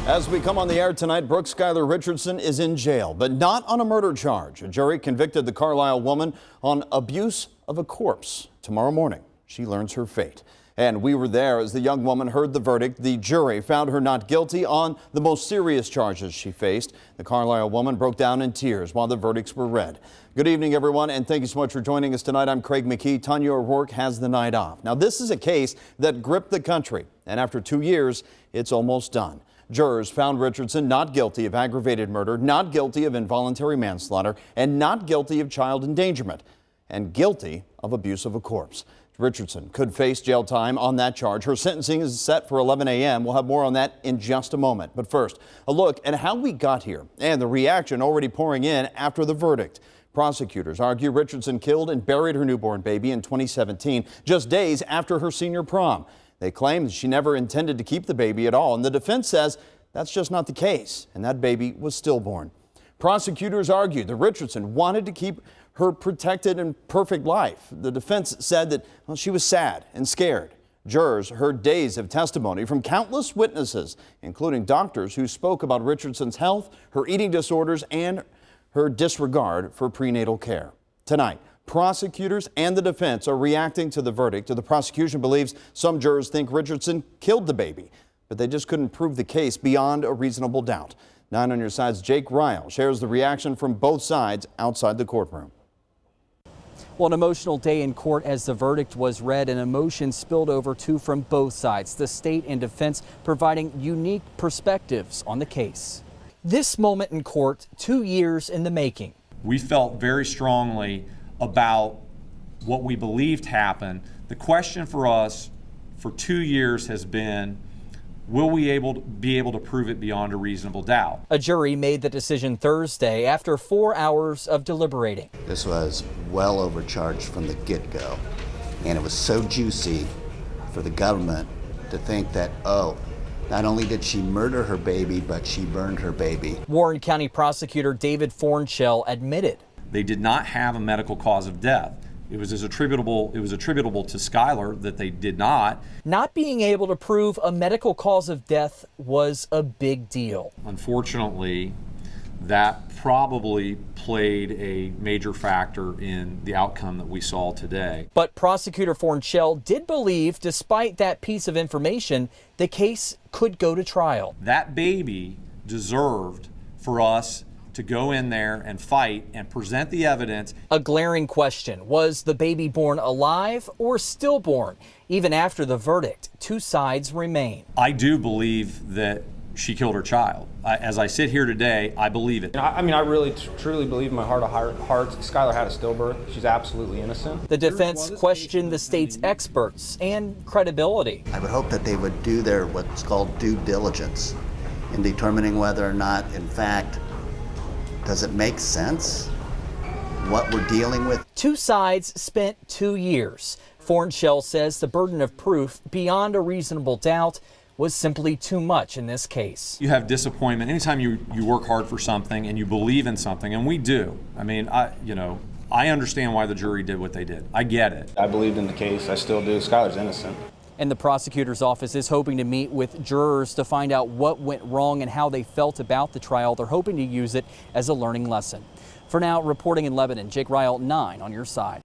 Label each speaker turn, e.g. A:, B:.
A: As we come on the air tonight, Brooke Skylar Richardson is in jail, but not on a murder charge. A jury convicted the Carlisle woman on abuse of a corpse. Tomorrow morning, she learns her fate. And we were there as the young woman heard the verdict. The jury found her not guilty on the most serious charges she faced. The Carlisle woman broke down in tears while the verdicts were read. Good evening, everyone, and thank you so much for joining us tonight. I'm Craig McKee. Tanya O'Rourke has the night off. Now, this is a case that gripped the country, and after 2 years, it's almost done. Jurors found Richardson not guilty of aggravated murder, not guilty of involuntary manslaughter, and not guilty of child endangerment, and guilty of abuse of a corpse. Richardson could face jail time on that charge. Her sentencing is set for 11 a.m. We'll have more on that in just a moment. But first, a look at how we got here and the reaction already pouring in after the verdict. Prosecutors argue Richardson killed and buried her newborn baby in 2017, just days after her senior prom. They claim that she never intended to keep the baby at all, and the defense says that's just not the case, and that baby was stillborn. Prosecutors argue that Richardson wanted to keep her protected and perfect life. The defense said that she was sad and scared. Jurors heard days of testimony from countless witnesses, including doctors who spoke about Richardson's health, her eating disorders, and her disregard for prenatal care. Tonight, prosecutors and the defense are reacting to the verdict. The prosecution believes some jurors think Richardson killed the baby, but they just couldn't prove the case beyond a reasonable doubt. 9 on your side's Jake Ryle shares the reaction from both sides outside the courtroom.
B: Well, an emotional day in court as the verdict was read, and emotion spilled over too from both sides. The state and defense providing unique perspectives on the case. This moment in court, 2 years in the making.
C: We felt very strongly about what we believed happened. The question for us for 2 years has been, will we be able to prove it beyond a reasonable doubt?
B: A jury made the decision Thursday after 4 hours of deliberating.
D: This was well overcharged from the get-go, and it was so juicy for the government to think that, oh, not only did she murder her baby, but she burned her baby.
B: Warren County Prosecutor David Fornshell admitted
C: they did not have a medical cause of death. It was attributable to Skylar that they did not.
B: Not being able to prove a medical cause of death was a big deal.
C: Unfortunately, that probably played a major factor in the outcome that we saw today.
B: But Prosecutor Fornshell did believe, despite that piece of information, the case could go to trial.
C: That baby deserved for us to go in there and fight and present the evidence.
B: A glaring question: was the baby born alive or stillborn? Even after the verdict, two sides remain.
C: I do believe that she killed her child. As I sit here today, I believe it.
E: I mean, I really truly believe in my heart of hearts Skylar had a stillbirth. She's absolutely innocent.
B: The defense questioned the state's experts and credibility.
D: I would hope that they would do their what's called due diligence in determining whether or not, in fact, does it make sense what we're dealing with?
B: Two sides spent 2 years. Fornshell says the burden of proof beyond a reasonable doubt was simply too much in this case.
C: You have disappointment anytime you work hard for something and you believe in something, and we do. I mean, I understand why the jury did what they did. I get it.
E: I believed in the case. I still do. Skylar's innocent.
B: And the prosecutor's office is hoping to meet with jurors to find out what went wrong and how they felt about the trial. They're hoping to use it as a learning lesson. For now, reporting in Lebanon, Jake Ryle, 9 on your side.